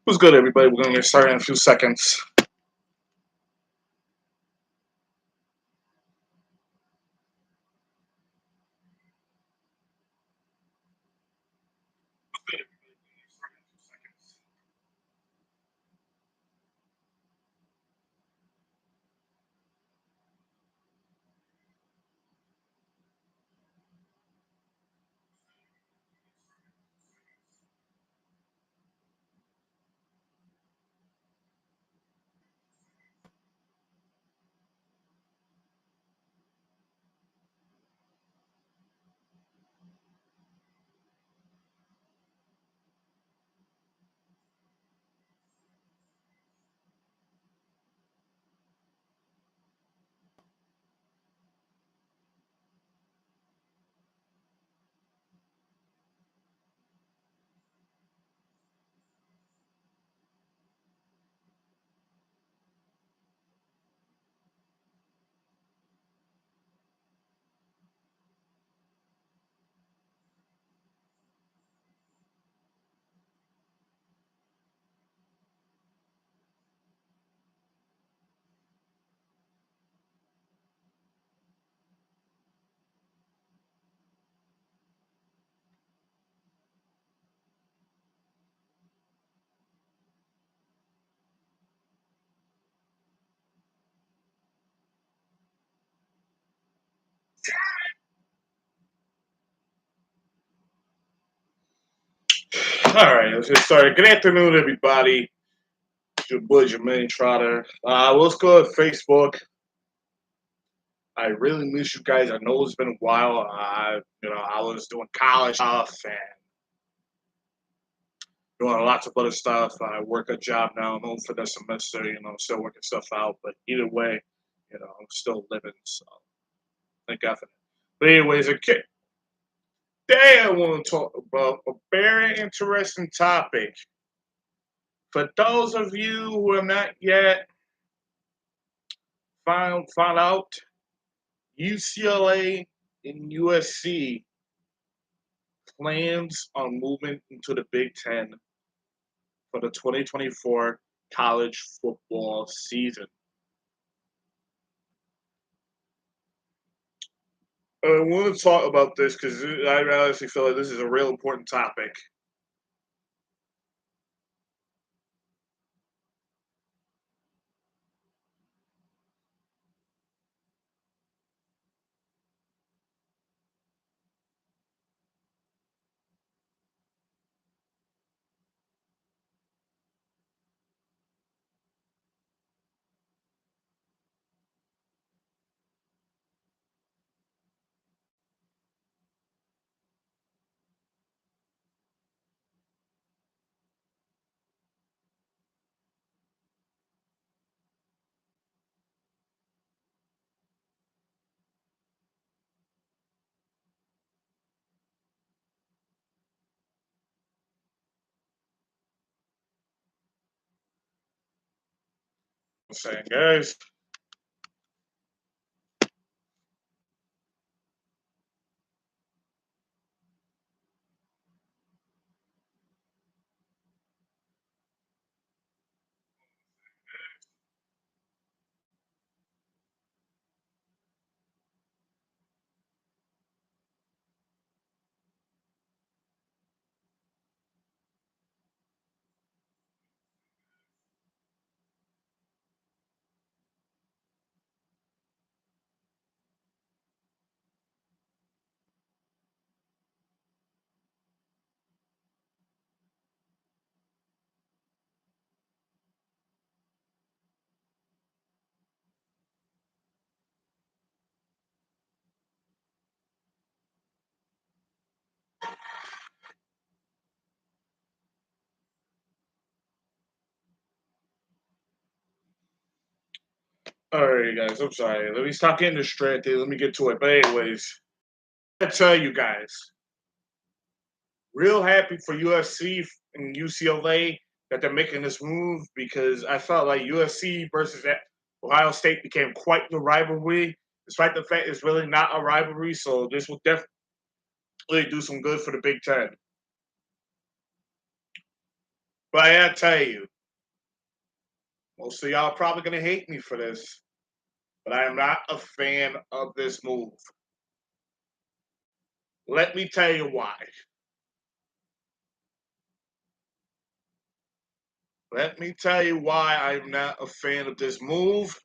What's good, everybody? We're going to get started in a few seconds. All right, let's get started. Good afternoon, everybody. It's your boy, Jermaine Trotter. Let's go to Facebook. I really miss you guys. I know it's been a while. I was doing college stuff and doing lots of other stuff. I work a job now. I'm home for the semester. Still working stuff out. But either way, I'm still living. So thank God for that. But anyways, okay. Today I want to talk about a very interesting topic. For those of you who have not yet found out, UCLA and USC plans on moving into the Big Ten for the 2024 college football season. I want to talk about this because I honestly feel like this is a real important topic. I'm saying, guys. All right, guys. I'm sorry. Let me stop getting distracted. Let me get to it. But anyways, I tell you guys, real happy for USC and UCLA that they're making this move because I felt like USC versus Ohio State became quite the rivalry, despite the fact it's really not a rivalry. So this will definitely do some good for the Big Ten. But I gotta tell you, most of y'all are probably gonna hate me for this, but I am not a fan of this move. Let me tell you why. Let me tell you why I'm not a fan of this move.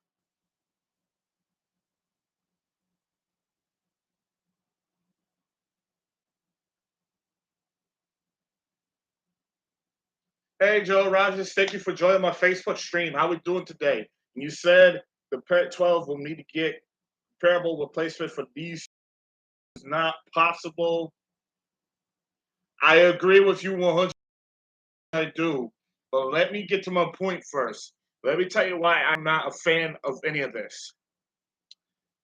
Hey, Joe Rogers, thank you for joining my Facebook stream. How we doing today? You said the Pac-12 will need to get comparable replacement for these is not possible. I agree with you 100%. I do. But let me get to my point first. Let me tell you why I'm not a fan of any of this.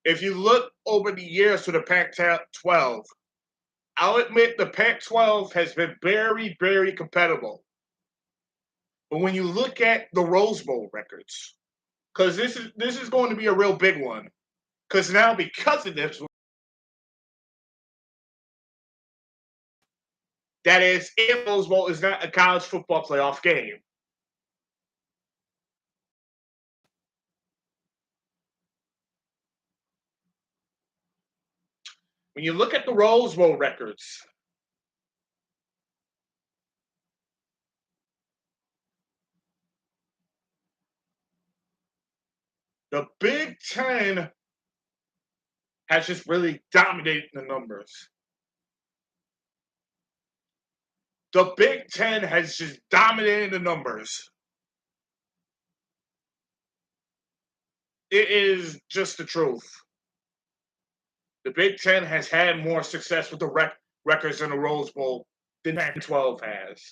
If you look over the years to the Pac-12, I'll admit the Pac-12 has been very, very competitive. But when you look at the Rose Bowl records, because this is going to be a real big one, because now because of this, that is, if Rose Bowl is not a college football playoff game. When you look at the Rose Bowl records, the Big Ten has just really dominated the numbers. The Big Ten has just dominated the numbers. It is just the truth. The Big Ten has had more success with the records in the Rose Bowl than Pac-12 has.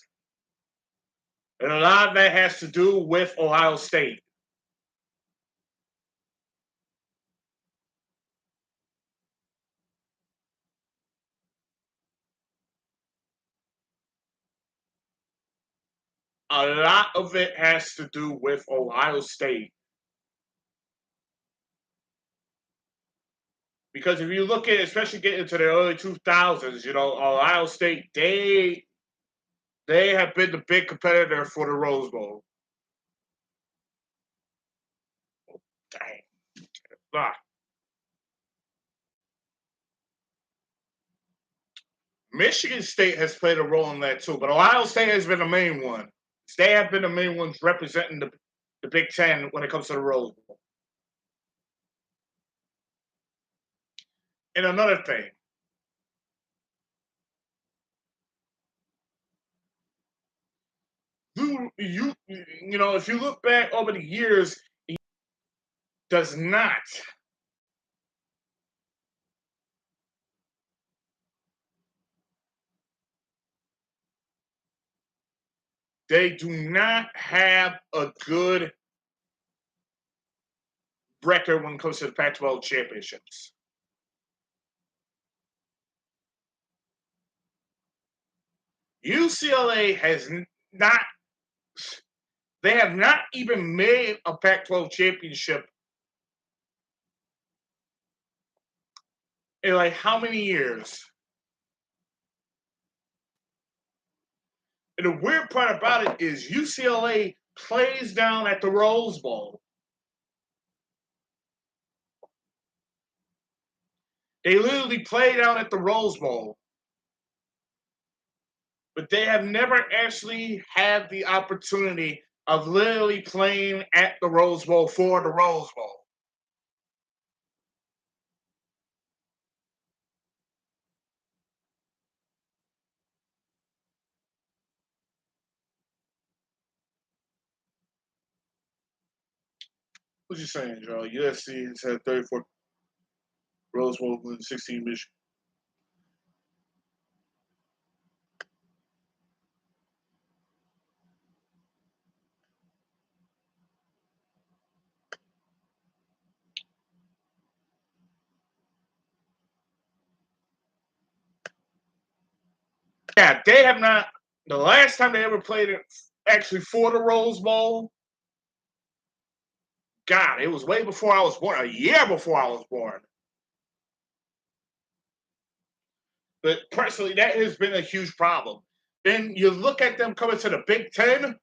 And a lot of that has to do with Ohio State. A lot of it has to do with Ohio State. Because if you look at, especially getting into the early 2000s, Ohio State, they have been the big competitor for the Rose Bowl. Dang. Ah. Michigan State has played a role in that too, but Ohio State has been the main one. They have been the main ones representing the Big Ten when it comes to the Rose Bowl. And another thing, if you look back over the years, it does not. They do not have a good record when it comes to the Pac-12 championships. UCLA has not. They have not even made a Pac-12 championship in like how many years? And the weird part about it is UCLA plays down at the Rose Bowl. They literally play down at the Rose Bowl. But they have never actually had the opportunity of literally playing at the Rose Bowl for the Rose Bowl. What you saying, Joe? USC has had 34 Rose Bowl and 16 Michigan. Yeah, they have not. The last time they ever played it actually for the Rose Bowl, God, it was way before I was born, a year before I was born. But personally, that has been a huge problem. Then you look at them coming to the Big Ten.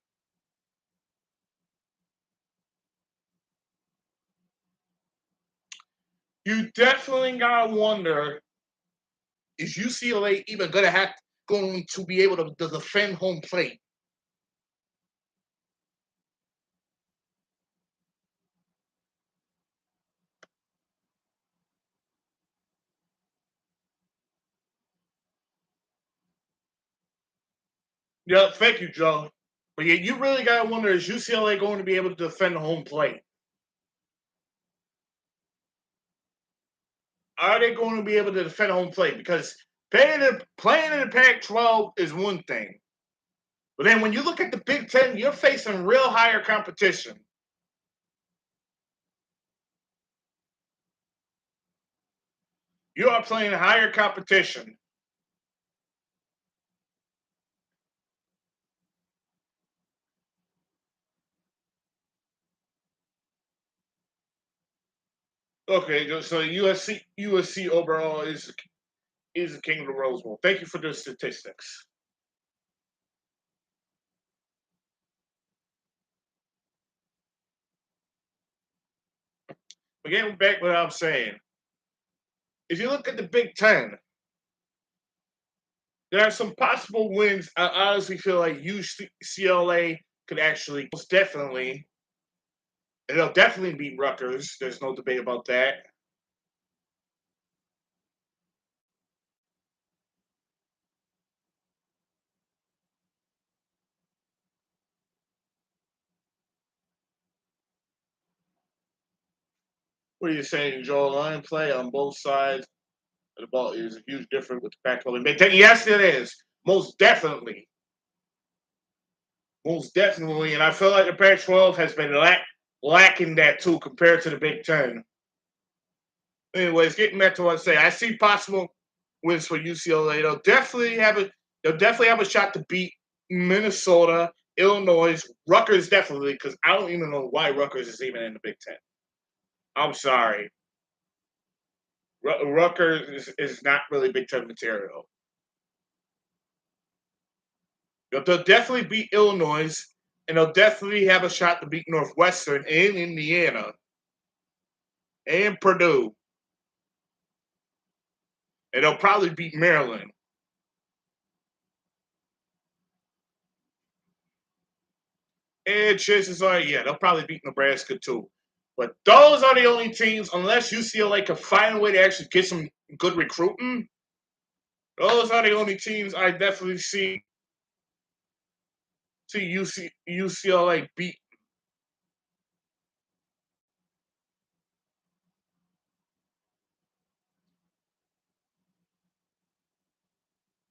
You definitely gotta wonder: is UCLA even going to be able to defend home plate? Yeah, thank you, Joe. But yeah, you really gotta wonder: is UCLA going to be able to defend home plate? Are they going to be able to defend home plate? Because playing in the Pac-12 is one thing, but then when you look at the Big Ten, you're facing real higher competition. You are playing higher competition. Okay, so USC overall is the king of the Rose Bowl. Thank you for the statistics. But getting back to what I'm saying, if you look at the Big Ten, there are some possible wins. I honestly feel like UCLA could actually most definitely, and they'll definitely beat Rutgers. There's no debate about that. What are you saying, Joel? Line play on both sides of the ball is a huge difference with the Pac-12 and Big Ten. Yes, it is. Most definitely. Most definitely. And I feel like the Pac-12 has been lacking that too compared to the Big Ten. Anyways, getting back to what I say, I see possible wins for UCLA. They'll definitely have a shot to beat Minnesota, Illinois, Rutgers definitely, because I don't even know why Rutgers is even in the Big Ten. I'm sorry. Rutgers is not really Big Ten material. They'll definitely beat Illinois, and they'll definitely have a shot to beat Northwestern and Indiana and Purdue, and they'll probably beat Maryland. And chances are, yeah, they'll probably beat Nebraska too. But those are the only teams, unless UCLA can find a way to actually get some good recruiting. Those are the only teams I definitely see UCLA beat.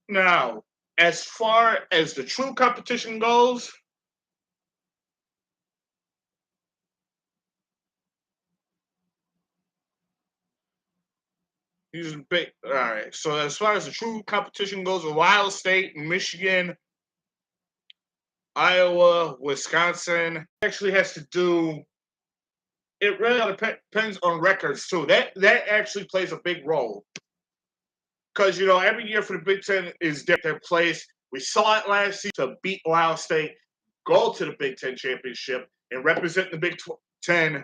Now, as far as the true competition goes, these are big. All right. So as far as the true competition goes, Ohio State, Michigan, Iowa, Wisconsin actually has to do. It really depends on records too. That actually plays a big role because every year for the Big Ten is their place. We saw it last season to beat Ohio State, go to the Big Ten championship, and represent the Big Ten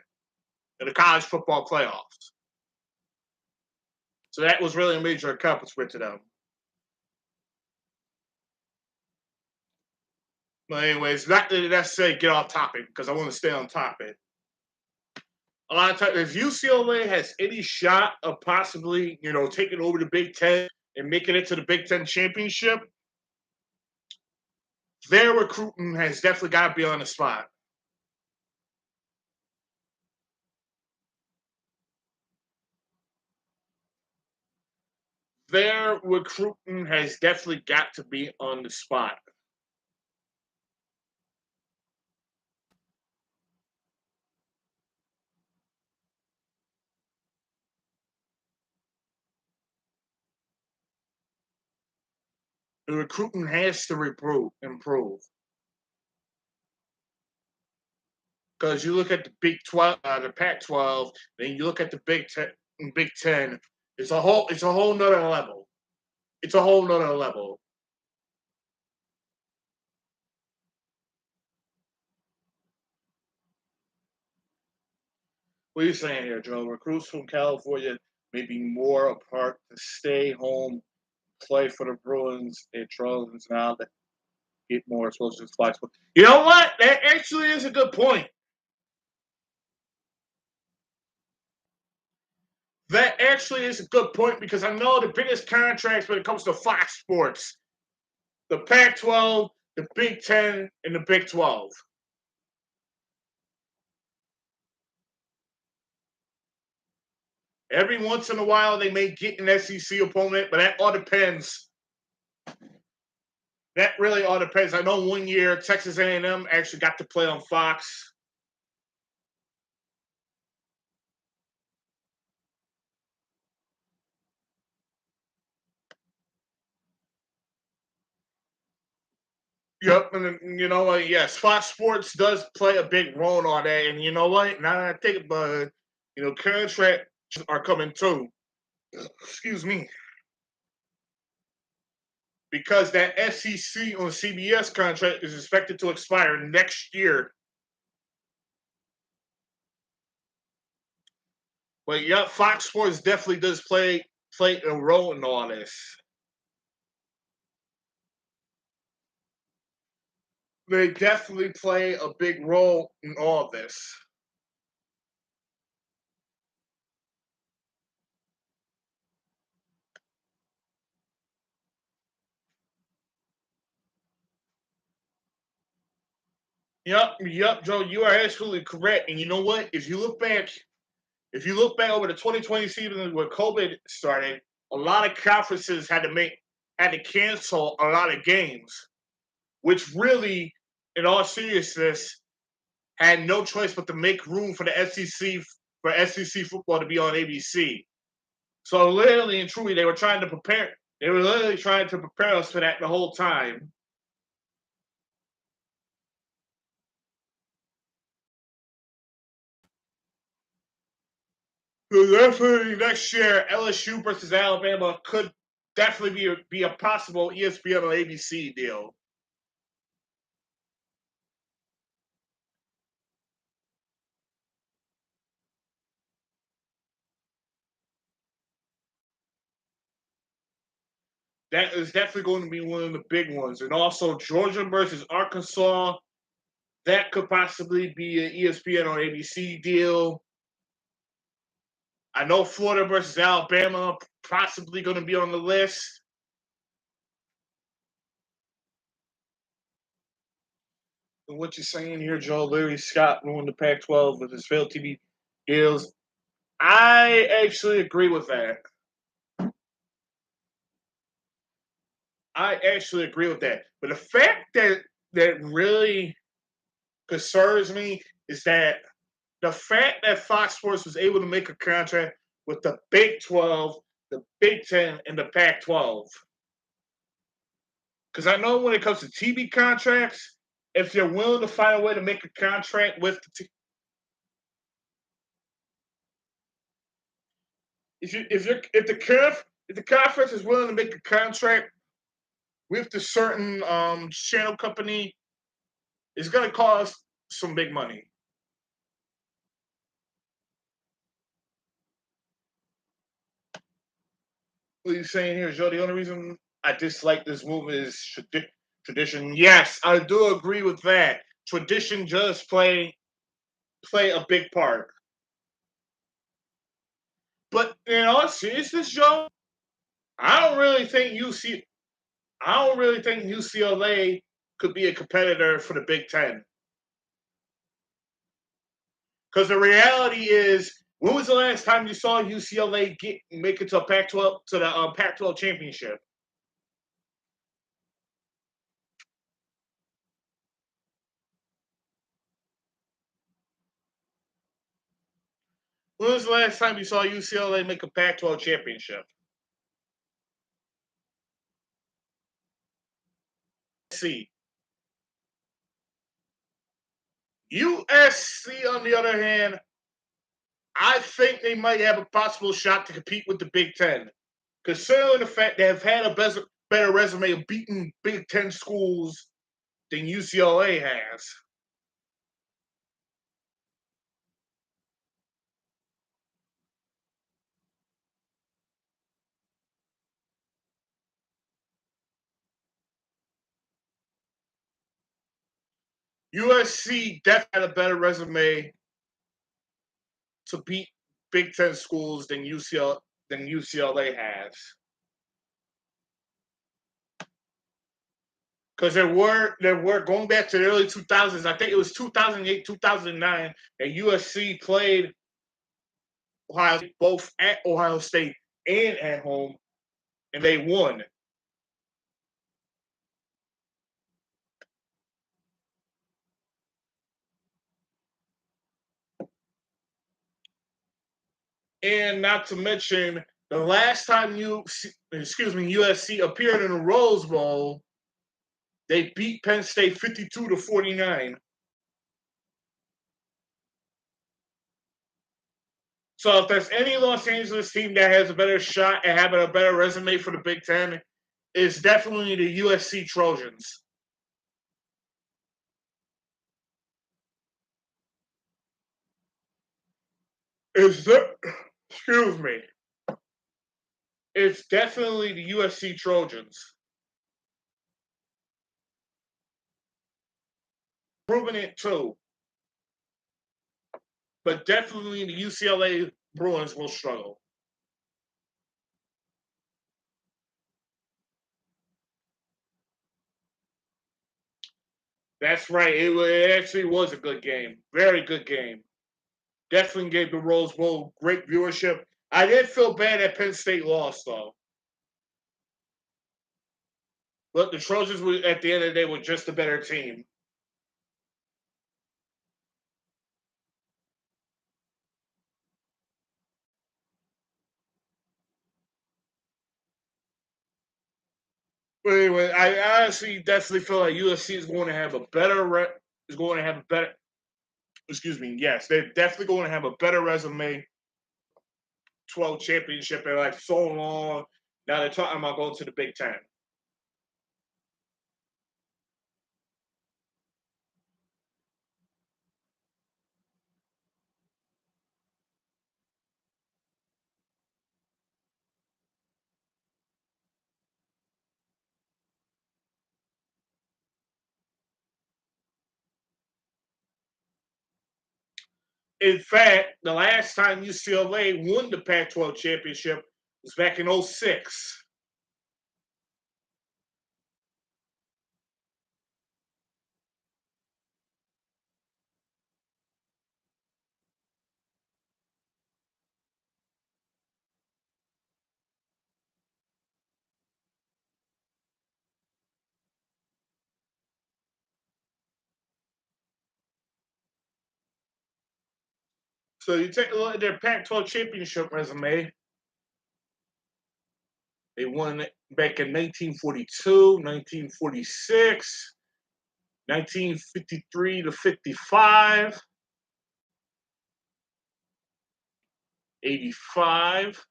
in the college football playoffs. So that was really a major accomplishment to them. But anyways, not to necessarily get off topic because I want to stay on topic. A lot of times, if UCLA has any shot of possibly, taking over the Big Ten and making it to the Big Ten championship, their recruiting has definitely got to be on the spot. Their recruiting has definitely got to be on the spot. The recruiting has to improve. Because you look at the Big 12, the Pac-12, then you look at the Big 10. It's a whole nother level. It's a whole nother level. What are you saying here, Joe? Recruits from California may be more apart to stay home, play for the Bruins and Trojans now that get more exposure to flexible. You know what? That actually is a good point. That actually is a good point because I know the biggest contracts when it comes to Fox Sports, the Pac-12, the Big 10, and the Big 12. Every once in a while, they may get an SEC opponent, but that all depends. That really all depends. I know one year Texas A&M actually got to play on Fox. Yep, and you know what? Yes, Fox Sports does play a big role on that. And you know what? Now that I think about it, contracts are coming too. Excuse me, because that SEC on CBS contract is expected to expire next year. But yeah, Fox Sports definitely does play a role in all this. They definitely play a big role in all this. Yep, Joe, you are absolutely correct. And you know what? If you look back over the 2020 season where COVID started, a lot of conferences had to cancel a lot of games, which really, in all seriousness, had no choice but to make room for the SEC for SEC football to be on ABC. So literally and truly, they were trying to prepare. They were literally trying to prepare us for that the whole time. So definitely next year, LSU versus Alabama could definitely be a possible ESPN or ABC deal. That is definitely going to be one of the big ones. And also Georgia versus Arkansas, that could possibly be an ESPN or ABC deal. I know Florida versus Alabama possibly going to be on the list. And what you're saying here, Joe, Larry Scott ruined the Pac-12 with his failed TV deals. I actually agree with that. I actually agree with that. But the fact that really concerns me is that the fact that Fox Sports was able to make a contract with the Big 12, the Big 10, and the Pac 12. Because I know when it comes to TV contracts, if you're willing to find a way to make a contract with if the conference is willing to make a contract with the certain channel company, it's going to cost some big money. What are you saying here, Joe? The only reason I dislike this movie is tradition. Yes, I do agree with that. Tradition does play a big part. But in all seriousness, Joe, I don't really think UC I don't really think UCLA could be a competitor for the Big Ten. Because the reality is, when was the last time you saw UCLA make it to a Pac-12 to the Pac-12 championship? When was the last time you saw UCLA make a Pac-12 championship? USC, on the other hand, I think they might have a possible shot to compete with the Big Ten, considering the fact they have had a better resume of beating Big Ten schools than UCLA has. USC definitely had a better resume to beat Big Ten schools than UCLA has. Because there were going back to the early 2000s. I think it was 2008, 2009 that USC played Ohio State, both at Ohio State and at home, and they won. And not to mention the last time USC appeared in a Rose Bowl, they beat Penn State 52-49. So if there's any Los Angeles team that has a better shot at having a better resume for the Big Ten, it's definitely the USC Trojans. Is there, excuse me. It's definitely the USC Trojans. Proving it too. But definitely the UCLA Bruins will struggle. That's right. It actually was a good game. Very good game. Definitely gave the Rose Bowl great viewership. I did feel bad that Penn State lost, though. But the Trojans, were, at the end of the day, were just a better team. But anyway, I honestly definitely feel like USC is going to have a better excuse me, yes, they're definitely going to have a better resume 12 championship in like so long. Now they're talking about going to the Big Ten. In fact, the last time UCLA won the Pac-12 championship was back in '06. So you take a look at their Pac-12 championship resume. They won back in 1942, 1946, 1953 to 55, 85,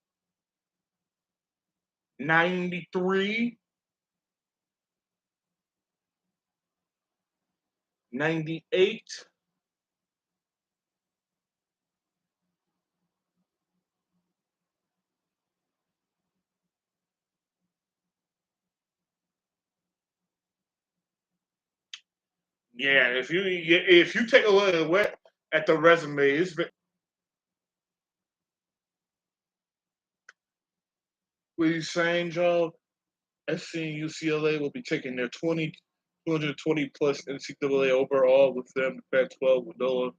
93, 98, yeah. If you take a look at the resumes, what are you saying, Joe? SC and UCLA will be taking their 220 plus NCAA overall with them. The Pac-12 will no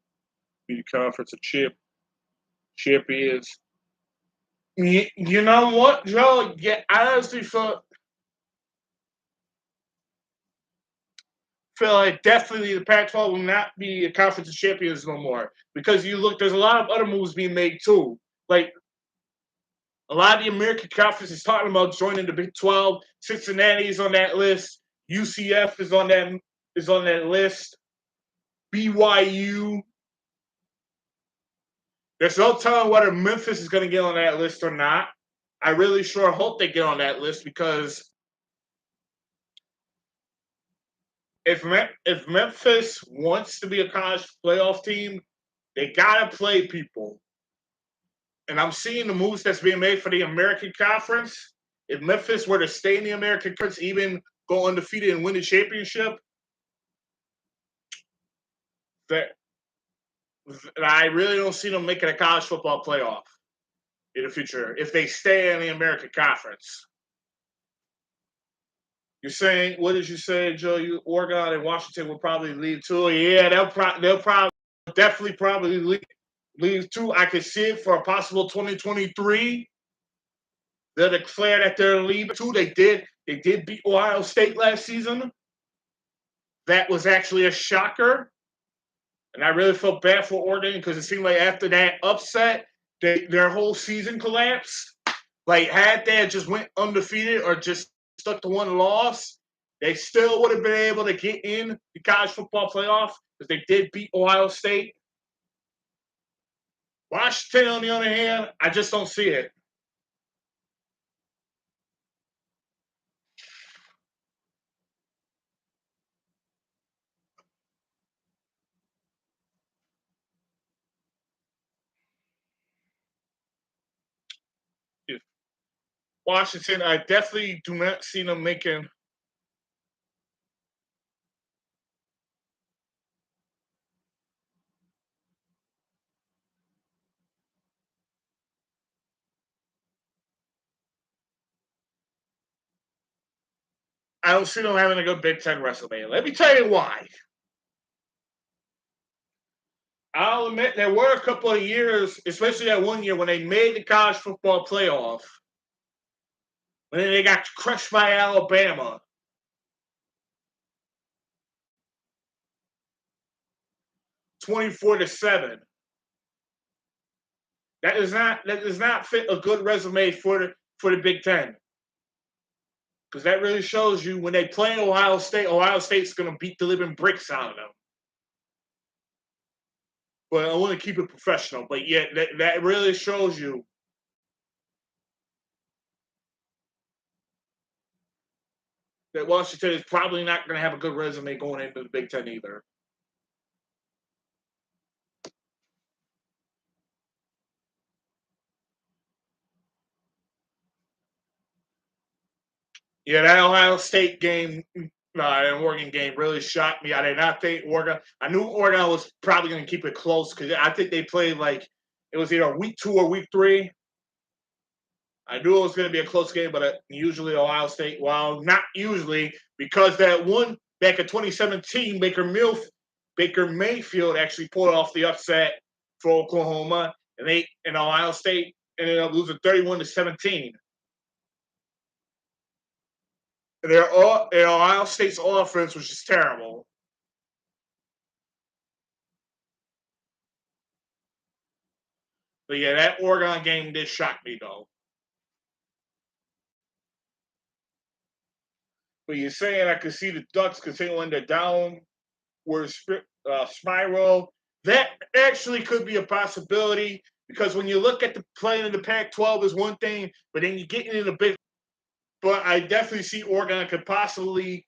be the conference of champions. You know what, Joe? Yeah, I honestly feel like definitely the Pac-12 will not be a conference of champions no more because you look. There's a lot of other moves being made too. Like a lot of the American conference is talking about joining the Big 12. Cincinnati's on that list. UCF is on that list. BYU. There's no telling whether Memphis is going to get on that list or not. I really sure hope they get on that list because if Memphis wants to be a college playoff team, they gotta play people. And I'm seeing the moves that's being made for the American Conference. If Memphis were to stay in the American Conference, even go undefeated and win the championship, that I really don't see them making a college football playoff in the future if they stay in the American Conference. You're saying, what did you say, Joe? Oregon and Washington will probably lead too. Yeah, they'll probably definitely probably lead too. I could see it for a possible 2023. They'll declare that they're leaving too. They did beat Ohio State last season. That was actually a shocker. And I really felt bad for Oregon because it seemed like after that upset, their whole season collapsed. Like, had they just went undefeated or just stuck to one loss, they still would have been able to get in the college football playoff because they did beat Ohio State. Washington, on the other hand, I just don't see it. Washington, I definitely do not see them making. I don't see them having a good Big Ten resume. Let me tell you why. I'll admit there were a couple of years, especially that one year when they made the college football playoff, when they got crushed by Alabama. 24-7. That does not fit a good resume for the Big Ten. Because that really shows you when they play Ohio State's going to beat the living bricks out of them. But I want to keep it professional. But yeah, that really shows you that Washington is probably not going to have a good resume going into the Big Ten either. Yeah, that Ohio State game, that Oregon game really shocked me. I did not think Oregon. I knew Oregon was probably going to keep it close because I think they played like it was either week 2 or week 3. I knew it was going to be a close game, but usually Ohio State, well, not usually, because that one back in 2017, Baker Mayfield actually pulled off the upset for Oklahoma, and Ohio State ended up losing 31-17. And Ohio State's offense was just terrible. But yeah, that Oregon game did shock me though. But you're saying I could see the Ducks continuing their downward spiral. That actually could be a possibility because when you look at the playing in the Pac-12 is one thing, but then you get into the big. But I definitely see Oregon could possibly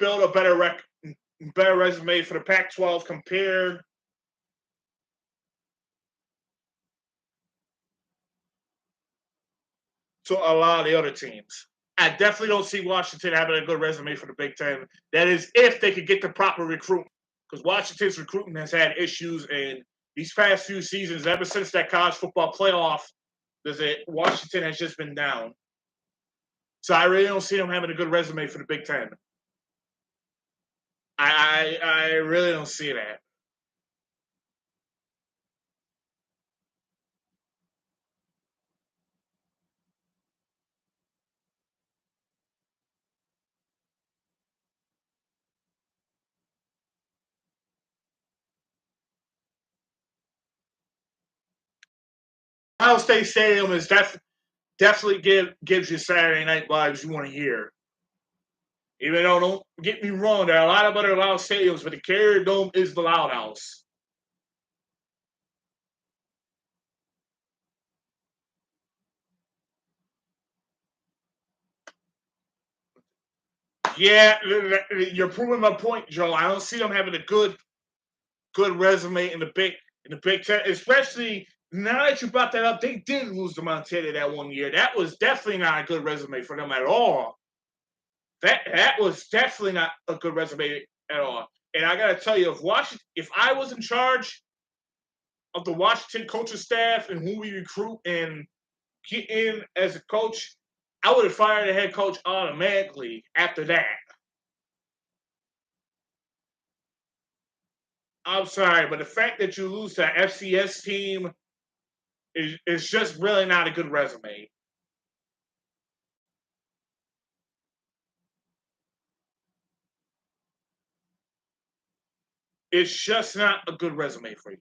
build a better resume for the Pac-12 compared to a lot of the other teams. I definitely don't see Washington having a good resume for the Big Ten. That is, if they could get the proper recruitment, because Washington's recruitment has had issues in these past few seasons. Ever since that college football playoff, Washington has just been down. So I really don't see them having a good resume for the Big Ten. I really don't see that. Ohio State Stadium is definitely gives you Saturday night vibes you want to hear. Even though, don't get me wrong, there are a lot of other loud stadiums, but the Carrier Dome is the loud house. Yeah, you're proving my point, Joe. I don't see them having a good resume in the Big Ten, especially now that you brought that up. They did lose to Montana that one year. That was definitely not a good resume for them at all. That was definitely not a good resume at all. And I gotta tell you, if I was in charge of the Washington coaching staff and who we recruit and get in as a coach, I would have fired the head coach automatically after that. I'm sorry, but the fact that you lose to an FCS team is just really not a good resume. It's just not a good resume for you.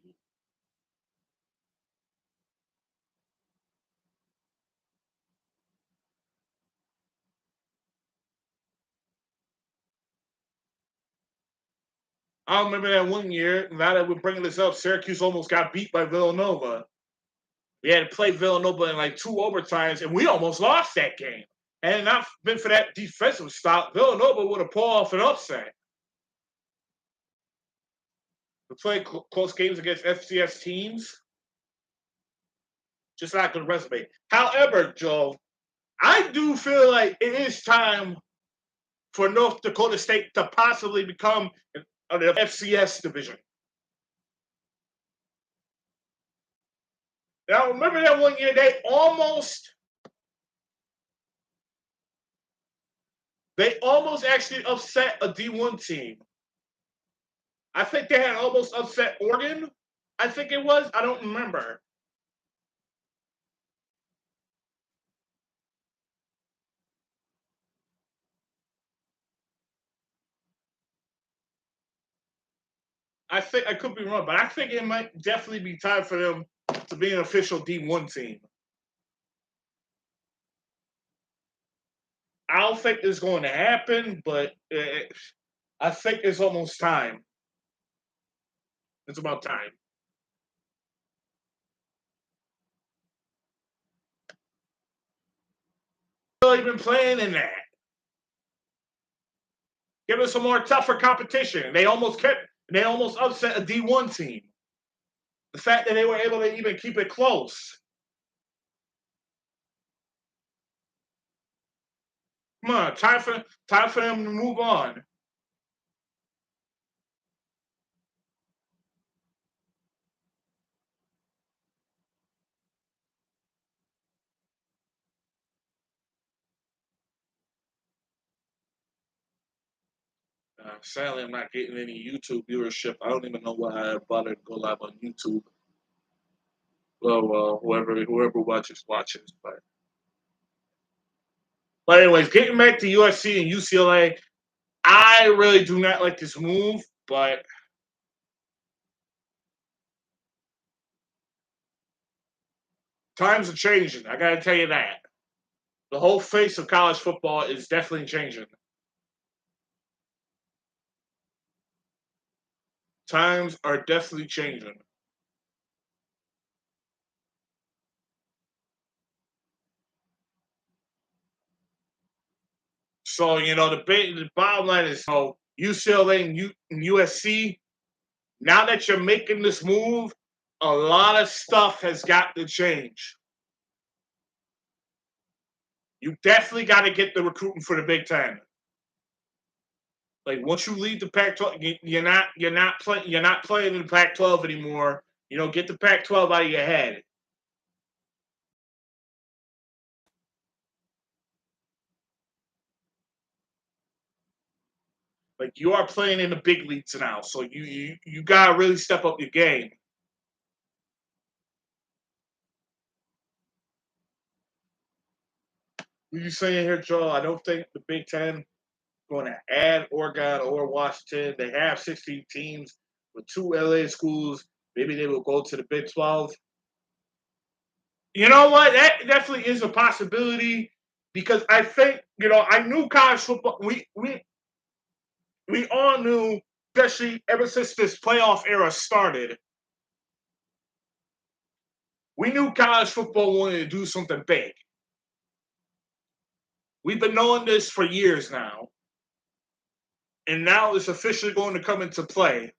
I remember that one year. Now that we're bringing this up, Syracuse almost got beat by Villanova. We had to play Villanova in like 2 overtimes, and we almost lost that game. Had it not been for that defensive stop, Villanova would have pulled off an upset. We play close games against FCS teams. Just not a good resume. However, Joe, I do feel like it is time for North Dakota State to possibly become an FCS division. Now, remember that one year they almost actually upset a D1 team. I think they had almost upset Oregon. I think it was. I don't remember. I think I could be wrong, but I think it might definitely be time for them to be an official D1 team. I don't think it's going to happen, but I think it's almost time. It's about time. Really been playing in that. Give us some more tougher competition. They almost upset a D1 team. The fact that they were able to even keep it close. Come on, time for them to move on. Sadly, I'm not getting any YouTube viewership. I don't even know why I bothered to go live on YouTube. Well, whoever watches. But anyways, getting back to USC and UCLA, I really do not like this move, but times are changing. I got to tell you that. The whole face of college football is definitely changing. Times are definitely changing. So, the bottom line is, UCLA and USC, now that you're making this move, a lot of stuff has got to change. You definitely got to get the recruiting for the Big Ten. Like once you leave the Pac-12, you're not playing in the Pac-12 anymore. Get the Pac-12 out of your head. Like you are playing in the big leagues now, so you gotta really step up your game. What you saying here, Joel? I don't think the Big Ten going to add Oregon or Washington. They have 16 teams with 2 LA schools. Maybe they will go to the Big 12. You know what? That definitely is a possibility because I think, I knew college football. We all knew, especially ever since this playoff era started, we knew college football wanted to do something big. We've been knowing this for years now, and now it's officially going to come into play.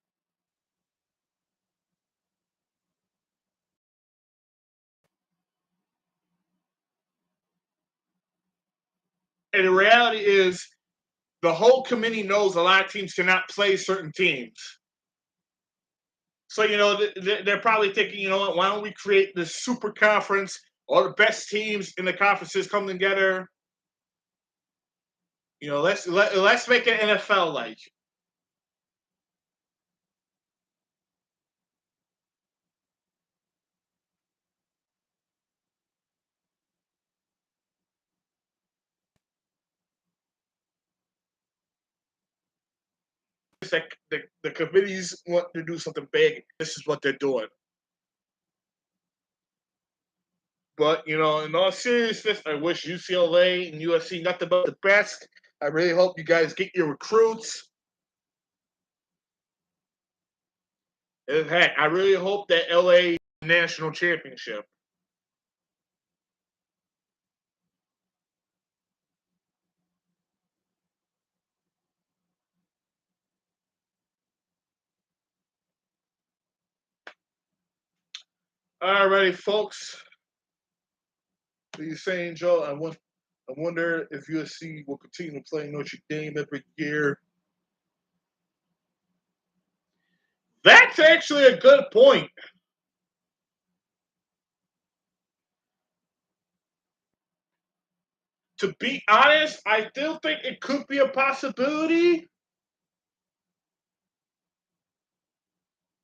And the reality is, the whole committee knows a lot of teams cannot play certain teams. So, they're probably thinking, what, why don't we create this super conference? All the best teams in the conferences come together. Let's make it NFL like. The committees want to do something big. This is what they're doing. But, in all seriousness, I wish UCLA and USC nothing but the best. I really hope you guys get your recruits. And heck, I really hope that LA national championship. Alrighty, folks. What are you saying, Joe? I wonder if USC will continue to play Notre Dame every year. That's actually a good point. To be honest, I still think it could be a possibility.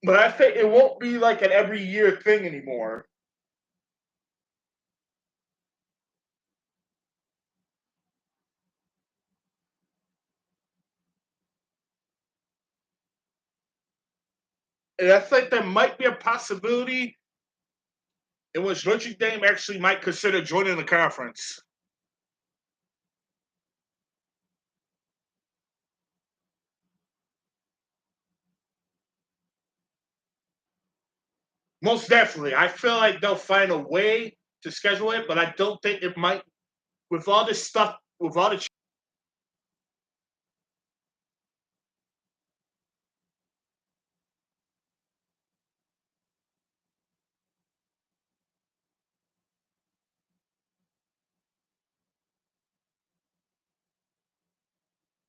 But I think it won't be like an every year thing anymore. And I think there might be a possibility in which Notre Dame actually might consider joining the conference. Most definitely. I feel like they'll find a way to schedule it, but I don't think it might, with all this stuff, with all the.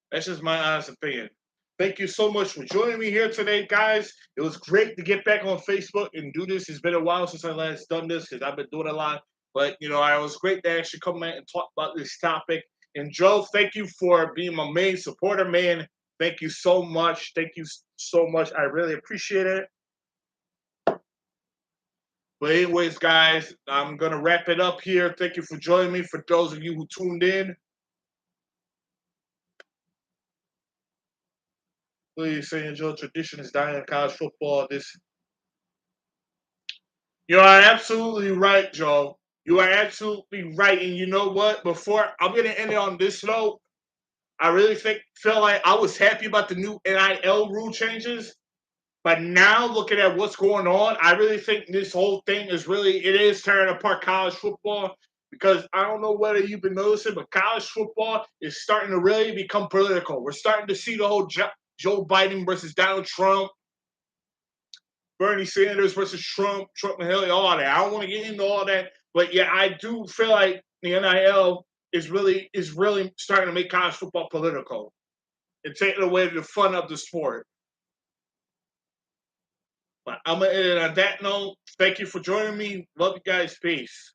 That's just my honest opinion. Thank you so much for joining me here today, guys. It was great to get back on Facebook and do this. It's been a while since I last done this because I've been doing a lot. But, it was great to actually come out and talk about this topic. And, Joe, thank you for being my main supporter, man. Thank you so much. Thank you so much. I really appreciate it. But anyways, guys, I'm going to wrap it up here. Thank you for joining me. For those of you who tuned in, please say enjoy. Tradition is dying in college football. You are absolutely right, Joe. You are absolutely right. And you know what? Before I'm going to end it on this note, I really feel like I was happy about the new NIL rule changes. But now looking at what's going on, I really think this whole thing it is tearing apart college football, because I don't know whether you've been noticing, but college football is starting to really become political. We're starting to see the whole Joe Biden versus Donald Trump, Bernie Sanders versus Trump and Hillary, all that. I don't want to get into all that, but yeah, I do feel like the NIL is really starting to make college football political and taking away the fun of the sport. But I'm gonna end it on that note. Thank you for joining me. Love you guys. Peace.